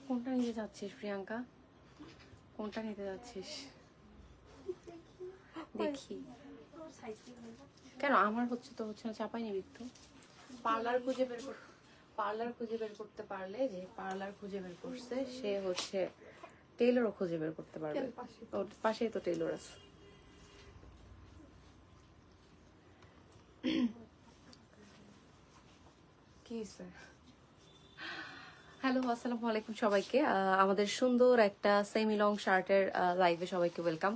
কোনটা নিতে যাচ্ছিস প্রিয়াঙ্কা? কোনটা নিতে যাচ্ছিস? দেখি কেন আমার হচ্ছে তো হচ্ছে না, চাপাই নিবি তো। পার্লার খুঁজে বের করতে পারলে, যে পার্লার খুঁজে বের করছে সে হচ্ছে টেইলরও খুঁজে বের করতে পারবে। ওর পাশেই তো টেইলর আছে। কি হয়েছে? হ্যালো, আসসালামু আলাইকুম সবাইকে। আমাদের সুন্দর একটা সেমি লং শার্টের লাইভে সবাইকে ওয়েলকাম।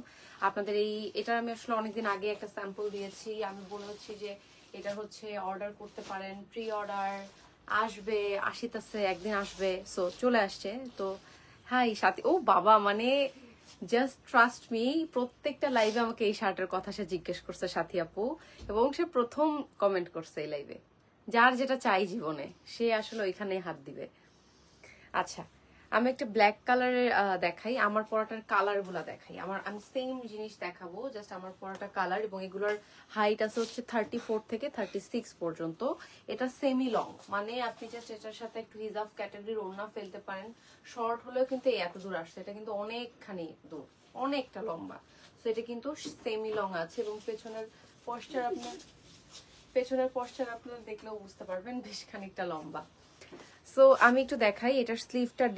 আপনাদের এটা আমি আসলে অনেকদিন আগে একটা স্যাম্পল দিয়েছি। আমি বলে হচ্ছি যে এটা হচ্ছে অর্ডার করতে পারেন, প্রি অর্ডার আসবে, আসিতেছে, একদিন আসবে। সো চলে আসছে। তো হাই সাথী, ও বাবা, মানে জাস্ট ট্রাস্ট মি, প্রত্যেকটা লাইভে আমাকে এই শার্টের কথা সে জিজ্ঞেস করছে সাথী আপু, এবং সে প্রথম কমেন্ট করছে এই লাইভে। যার যেটা চাই জীবনে সে আসলে ওইখানে হাত দিবে। আচ্ছা, আমি একটা ব্ল্যাক কালারের দেখাই, আমার পরাটার কালার গুলা দেখাই। আমি সেম জিনিস দেখাবো, জাস্ট আমার পরাটা কালার, এবং এগুলোর হাইট আছে হচ্ছে 34 থেকে 36 পর্যন্ত। এটা সেমি লং, মানে আপনি জাস্ট এটার সাথে একটু হিজাব ক্যাটাগরির ওড়না ফেলতে পারেন। শর্ট হলেও কিন্তু এত দূর আসছে, এটা কিন্তু অনেকখানি দূর, অনেকটা লম্বা। তো এটা কিন্তু সেমি লং আছে, এবং পেছনের পশ্চার আপনারা দেখলেও বুঝতে পারবেন বেশ খানিকটা লম্বা। সো আমি একটু দেখাই এটার স্লিভটার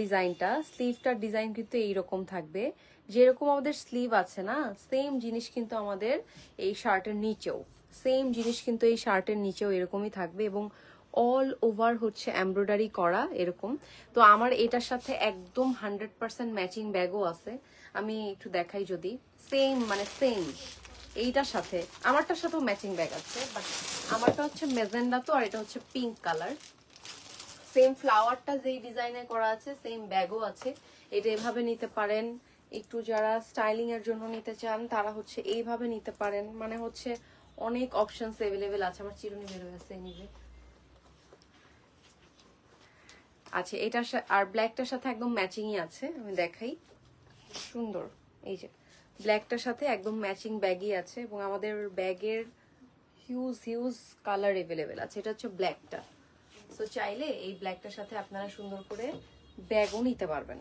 ডিজাইন কিন্তু এইরকম থাকবে। যেরকম আমাদের স্লিভ আছে না, সেম জিনিস কিন্তু আমাদের এই শার্টের নিচেও এরকমই থাকবে, এবং অল ওভার হচ্ছে এমব্রয়ডারি করা এরকম। তো আমার এটার সাথে একদম 100% ম্যাচিং ব্যাগও আছে। আমি একটু দেখাই, যদি সেম এইটার সাথে আমারটার সাথেও ম্যাচিং ব্যাগ আছে, বাট আমারটা হচ্ছে মেজেন্ডা, তো আর এটা হচ্ছে পিঙ্ক কালার। সেম ফ্লাওয়ারটা যেই ডিজাইনে করা আছে সেম ব্যাগও আছে। এটা এভাবে নিতে পারেন, একটু যারা স্টাইলিং এর জন্য নিতে চান তারা হচ্ছে এইভাবে নিতে পারেন। মানে হচ্ছে অনেক অপশনস अवेलेबल আছে। আমার চিরুনি বের হয়ে আছে নিবে। আচ্ছা, এটা আর ব্ল্যাকটার সাথে একদম ম্যাচিংই আছে। আমি দেখাই, সুন্দর। এই যে ব্ল্যাকটার সাথে একদম ম্যাচিং ব্যাগই আছে, এবং আমাদের ব্যাগের হিউজ কালার अवेलेबल আছে। এটা হচ্ছে ব্ল্যাকটা। সো চাইলে এই ব্ল্যাকটার সাথে আপনারা সুন্দর করে ব্যাগও নিতে পারবেন,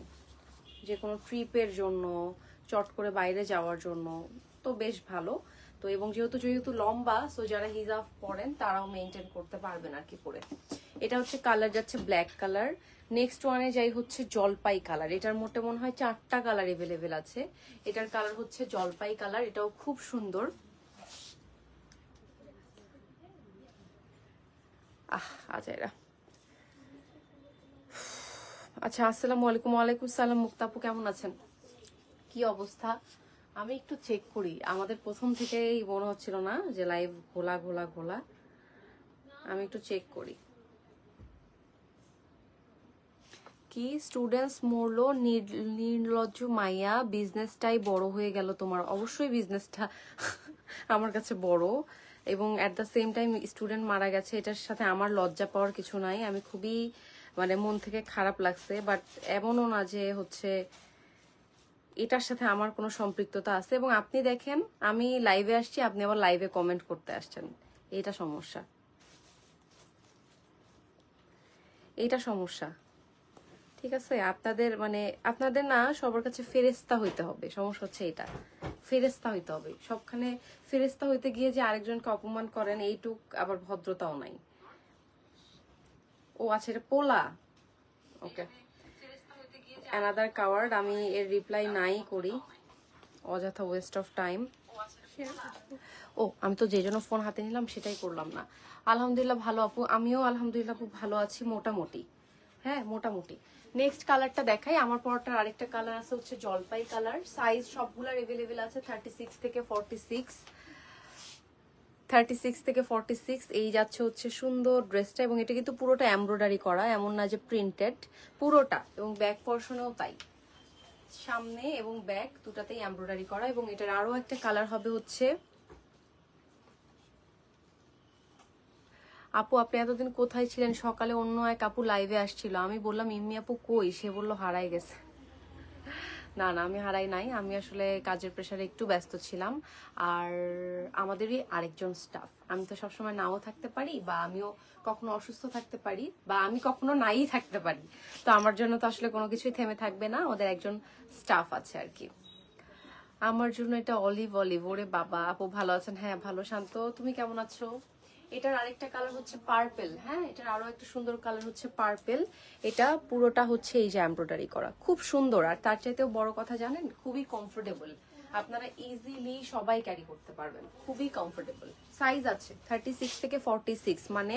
যে কোনো ট্রিপের জন্য, চট করে বাইরে যাওয়ার জন্য। তো বেশ ভালো। তো এবং যেহেতু লম্বা, সো যারা হিজাব পরেন তারাও মেনটেন করতে পারবেন আর কি পরে। এটা হচ্ছে কালার যাচ্ছে ব্ল্যাক কালার। নেক্সট ওয়ানে যাই হচ্ছে জলপাই কালার। এটার মোটে মনে হয় 4টা কালার अवेलेबल আছে। এটার কালার হচ্ছে জলপাই কালার, এটাও খুব সুন্দর। আজাইরা, আচ্ছা, আসসালামু আলাইকুম। ওয়ালাইকুম সালাম। মুক্তাপু কেমন আছেন? কি অবস্থা? আমি একটু চেক করি, আমাদের প্রথম থেকেই মনে হচ্ছিল না যে লাইভ ঘোলা। আমি একটু চেক করি। কি স্টুডেন্টস মরলো, নির্লজ্জ মাইয়া, বিজনেসটাই বড় হয়ে গেল তোমার। অবশ্যই বিজনেসটা আমার কাছে বড়, এবং at the same time student মারা গেছে, এটার সাথে আমার লজ্জা পাওয়ার কিছু নাই। আমি খুবই মানে মন থেকে খারাপ লাগছে, বাট এমনও না যে হচ্ছে এটার সাথে আমার কোনো সম্পৃক্ততা আছে। এবং আপনি দেখেন আমি লাইভে আসছি, আপনি আবার লাইভে কমেন্ট করতে আসছেন, এটা সমস্যা। ঠিক আছে, আপনাদের না সবার কাছে ফেরেস্তা হইতে হবে। সমস্যা হচ্ছে এটা, ফেরেস্তা হইতে হবে সবখানে। ফেরেস্তা হইতে গিয়ে যে আরেকজনকে অপমান করেন, এইটুক আবার ভদ্রতাও নাই। ও আচ্ছা, এটা পোলা। ওকে, অ্যানাদার কাওয়ার্ড। আমি এর রিপ্লাই নাই করি, অযথা ওয়েস্ট অফ টাইম। আমি তো যে জন্য ফোন হাতে নিলাম সেটাই করলাম না। আলহামদুলিল্লাহ ভালো আপু, আমিও আলহামদুলিল্লাহ খুব ভালো আছি মোটামুটি। হ্যাঁ, মোটামুটি। নেক্সট কালারটা দেখাই। আমার পরটার আরেকটা কালার আছে হচ্ছে জলপাই কালার। সাইজ সবগুলার अवेलेबल আছে 36 থেকে 46। এই যাচ্ছে হচ্ছে সুন্দর ড্রেসটা, এবং এটা কিন্তু পুরোটা এমব্রয়ডারি করা, এমন না যে প্রিন্টেড, পুরোটা। এবং ব্যাক পোরশনেও তাই, সামনে এবং ব্যাক দুটাতেই এমব্রয়ডারি করা। এবং এটার আরো একটা কালার হবে হচ্ছে, আপু আপনি এতদিন কোথায় ছিলেন? সকালে অন্য এক আপু লাইভে আসছিল, আমি বললাম ইম্মি আপু কই, সে বললো হারাই গেছে। না না, আমি হারাই নাই। আমি আসলে কাজের প্রেসারে একটু ব্যস্ত ছিলাম। আর আমাদেরই আরেকজন স্টাফ, আমি তো সবসময় নাও থাকতে পারি, বা আমিও কখনো অসুস্থ থাকতে পারি, বা আমি কখনো নাই থাকতে পারি। তো আমার জন্য তো আসলে কোনো কিছুই থেমে থাকবে না, ওদের একজন স্টাফ আছে আর কি। আমার জন্য এটা অলিভ অলিভ। ওরে বাবা, আপু ভালো আছেন? হ্যাঁ ভালো। শান্ত, তুমি কেমন আছো? এটার আরেকটা কালার হচ্ছে পার্পেল। হ্যাঁ, এটার আরো একটা সুন্দর কালার হচ্ছে পার্পেল। এটা পুরোটা হচ্ছে এই যে এমব্রয়ডারি করা, খুব সুন্দর। আর তার চাইতেও বড় কথা জানেন, খুবই কমফোর্টেবল। আপনারা ইজিলি সবাই ক্যারি করতে পারবেন, খুবই কমফোর্টেবল। সাইজ আছে 36 থেকে 46, মানে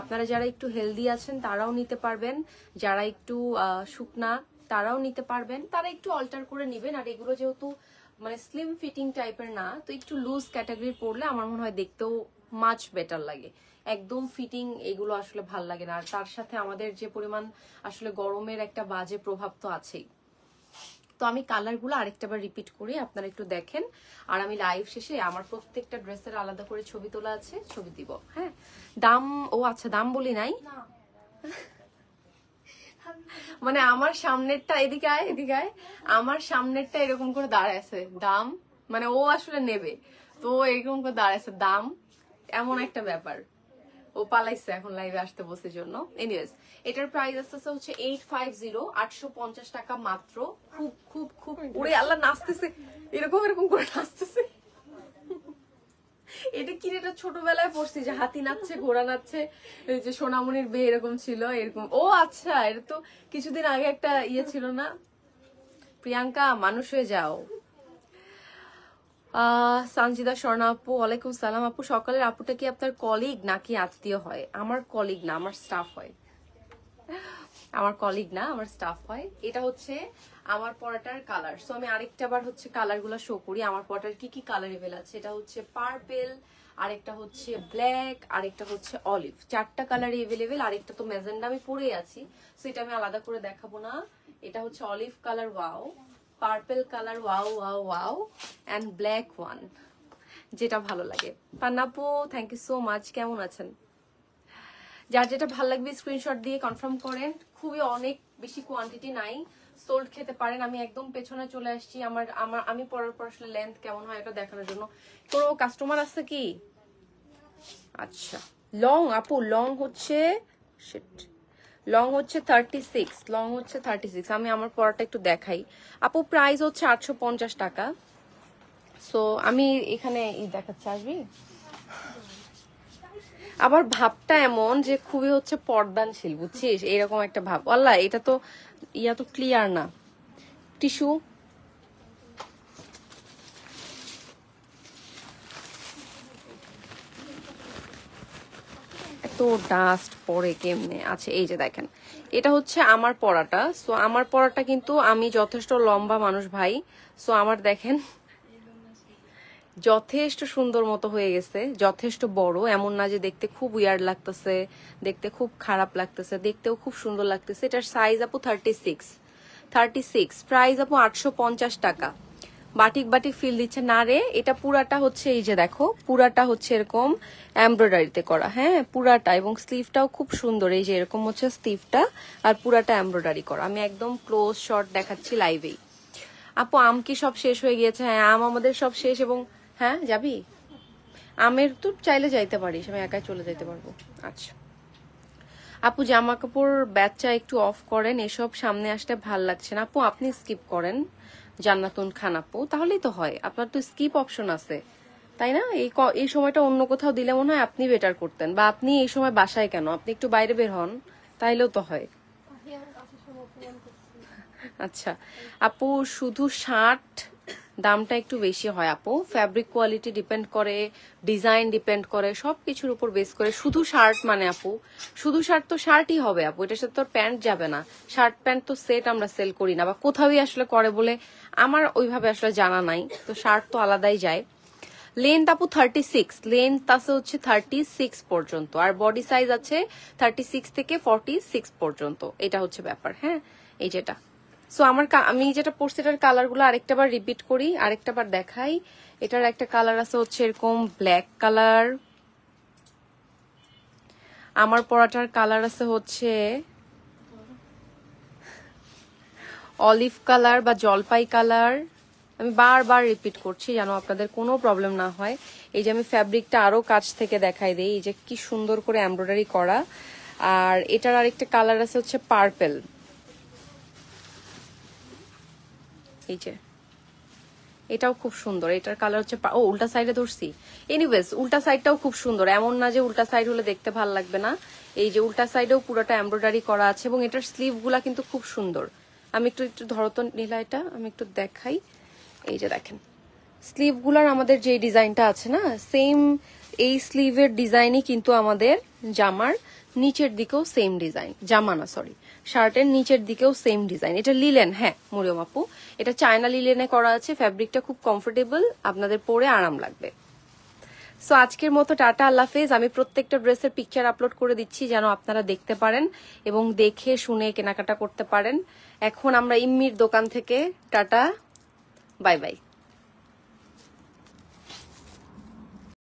আপনারা যারা একটু হেলদি আছেন তারাও নিতে পারবেন, যারা একটু শুকনা তারাও নিতে পারবেন, তারা একটু অল্টার করে নেবেন। আর এগুলো যেহেতু মানে স্লিম ফিটিং টাইপের না, তো একটু লুজ ক্যাটাগরি পরলে আমার মনে হয় দেখতেও মাচ বেটার লাগে। একদম ফিটিং এগুলো আসলে ভাল লাগে না। আর তার সাথে আমাদের যে পরিমাণ আসলে গরমের একটা বাজে প্রভাব তো আছেই। তো আমি কালারগুলো আরেকটাবার রিপিট করি, আপনারা একটু দেখেন। আর আমি লাইভ শেষে আমার প্রত্যেকটা ড্রেসের আলাদা করে ছবি তোলা আছে, ছবি দিব। হ্যাঁ, দাম, ও আচ্ছা দাম বলি নাই, মানে আমার সামনেরটা এদিকে আয়, এদিকে আয়, আমার সামনেরটা এরকম করে দাঁড়ায় আছে দাম, মানে ও আসলে নেবে তো এরকম করে দাঁড়ায় আছে দাম, এমন একটা ব্যাপার। ও পালাইছে এখন লাইভে আসতে বসে জন্য। এনিওয়েজ, এটার প্রাইস আসতেছে হচ্ছে 850, 850 টাকা মাত্র। খুব খুব খুব, ওরে আল্লাহ নাচতেছে, এরকম এরকম করে নাচতেছে। এটা কি, এটা ছোটবেলায় পড়ছি যে হাতি নাচছে, ঘোড়া নাচছে, যে সোনামণির বে এরকম ছিল এরকম। ও আচ্ছা, এটা তো কিছুদিন আগে একটা ইয়ে ছিল না? প্রিয়াঙ্কা মানুষ হয়ে যাও। সঞ্জিদা স্বর্ণা আপু, ওয়ালাইকুম সালাম আপু। সকালের আপুটা কি আপনার কলিগ নাকি আত্মীয় হয়? আমার কলিগ না, আমার স্টাফ হয়। আমার কলিগ না, আমার স্টাফ হয়। এটা হচ্ছে আমার পরাটার কালার। সো আমি আরেকটা বার হচ্ছে কালার গুলো শো করি আমার পরাটার কি কি কালার এভেল আছে। এটা হচ্ছে পার্পেল, আরেকটা হচ্ছে ব্ল্যাক, আরেকটা হচ্ছে অলিভ। 4টা কালারই এভেলেবেল। আরেকটা তো ম্যাজেন্ডা আমি পরেই আছি, সো এটা আমি আলাদা করে দেখাবো না। এটা হচ্ছে olive colour, wow. Purple colour, wow wow wow. And black one, যেটা ভালো লাগে। পান্নাপু, থ্যাংক ইউ সো মাচ। কেমন আছেন? যার যেটা ভালো লাগবে স্ক্রিনশট দিয়ে কনফার্ম করেন। খুবই অনেক বেশি কোয়ান্টিটি নাই, সোল্ড খেতে পারেন। আমি একদম পেছনে চলে আসছি আমি পরার পর আসলে লেন্থ কেমন হয় এটা দেখানোর জন্য। কোনো কাস্টমার আছে কি? আচ্ছা, লং আপু, লং হচ্ছে লং হচ্ছে 36, লং হচ্ছে 36। আমি আমার পরাটা একটু দেখাই আপু। প্রাইস হচ্ছে 850 টাকা। সো আমি এখানে দেখাচ্ছি, আসবি? আবার ভাবটা এমন যে খুবই হচ্ছে পর্দানশীল, বুঝছিস, এরকম একটা ভাব। আল্লাহ, এটা তো ইয়া তো ক্লিয়ার না। টিস্যু, এত ডাস্ট পরে কেমনে আছে। এই যে দেখেন, এটা হচ্ছে আমার পরাটা। সো আমার পরাটা কিন্তু, আমি যথেষ্ট লম্বা মানুষ ভাই। সো আমার দেখেন যথেষ্ট সুন্দর মতো হয়ে গেছে, যথেষ্ট বড়। এমন না যে দেখতে খুব উইয়ার্ড লাগতেছে, দেখতে খুব খারাপ লাগতেছে, দেখতেও খুব সুন্দর লাগতেছে। এটার সাইজ আপু 36। প্রাইস আপু 850 টাকা। বাটিক বাটিক ফিল দিচ্ছে না রে। এটা পুরাটা হচ্ছে এই যে দেখো, পুরাটা হচ্ছে এরকম এমব্রয়ডারিতে করা। হ্যাঁ, পুরাটা, এবং স্লিভটাও খুব সুন্দর। এই যে এরকম হচ্ছে স্লিভটা, আর পুরাটা এমব্রয়ডারি করা। আমি একদম ক্লোজ শট দেখাচ্ছি লাইভেই। আপু আম কি সব শেষ হয়ে গিয়েছে? হ্যাঁ, আম আমাদের সব শেষ। এবং হ্যাঁ, যাবি? আমের তো চাইলে যাইতে পারিস, আমি একাই চলে যেতে পারবো। আচ্ছা আপু, জামা কাপড় ব্যাচটা একটু অফ করেন, এসব সামনে আসতে ভাল লাগছে না। আপু আপনি স্কিপ করেন জান্নাতুন খান আপু, তাহলেই তো হয়। আপনার তো স্কিপ অপশন আছে, তাই না? এই সময়টা অন্য কোথাও দিলে মনে হয় আপনি বেটার করতেন। বা আপনি এই সময় বাসায় কেন, আপনি একটু বাইরে বের হন, তাইলেও তো হয়। আচ্ছা আপু, শুধু শার্ট দামটা একটু বেশি হয় আপু। ফ্যাব্রিক কোয়ালিটি ডিপেন্ড করে, ডিজাইন ডিপেন্ড করে, সবকিছুর উপর বেস করে। শুধু শার্ট মানে আপু, শুধু শার্ট তো শার্টই হবে আপু, এটার সাথে তো প্যান্ট যাবে না। শার্ট প্যান্ট তো সেট আমরা সেল করি না, বা কোথাওই আসলে করে বলে আমার ওইভাবে আসলে জানা নাই। তো শার্ট তো আলাদাই যায়। লেন্থ আপু 36, লেন্থ আছে হচ্ছে 36 পর্যন্ত, আর বডি সাইজ আছে 36 থেকে 46 পর্যন্ত। এটা হচ্ছে ব্যাপার। হ্যাঁ, এই যেটা। সো আমি যেটা পরছি এটার কালার গুলো আরেকটা বার রিপিট করি, আরেকটা বার দেখাই। এটার একটা কালার আছে হচ্ছে এরকম ব্ল্যাক কালার। আমার পরাটার কালার আছে হচ্ছে অলিভ কালার বা জলপাই কালার, আমি বারবার রিপিট করছি যেন আপনাদের কোনো প্রবলেম না হয়। এই যে আমি ফ্যাব্রিকটা আরো কাছ থেকে দেখাই দিই, এই যে কি সুন্দর করে এমব্রয়ডারি করা। আর এটার আরেকটা কালার আছে হচ্ছে পার্পল, এই যে এটাও খুব সুন্দর, এটার কালার হচ্ছে ও উল্টা সাইডে ধরছি। এনিওয়েজ উল্টা সাইডটাও খুব সুন্দর, এমন না যে উল্টা সাইড হলে দেখতে ভালো লাগবে না। এই যে উল্টা সাইডেও পুরোটা এমব্রয়ডারি করা আছে এবং এটার স্লিভ গুলা কিন্তু খুব সুন্দর। আমি একটু ধরতো নীলা, এটা আমি একটু দেখাই। এই যে দেখেন স্লিভ গুলার আমাদের যে ডিজাইনটা আছে না, সেম এই স্লিভের ডিজাইনই কিন্তু আমাদের জামার নিচের দিকেও সেম ডিজাইন, জামা না সরি শার্টের নিচের দিকেও সেম ডিজাইন। এটা লিলেন, হ্যাঁ মরিয়ম আপু, এটা চায়না লিলেনে করা আছে। ফ্যাব্রিকটা খুব কমফোর্টেবল, আপনাদের পরে আরাম লাগবে। সো আজকের মতো টাটা, আল্লাহ হাফেজ। আমি প্রত্যেকটা ড্রেসের পিকচার আপলোড করে দিচ্ছি যেন আপনারা দেখতে পারেন এবং দেখে শুনে কেনাকাটা করতে পারেন। এখন আমরা ইম্মির দোকান থেকে টাটা, বাই বাই।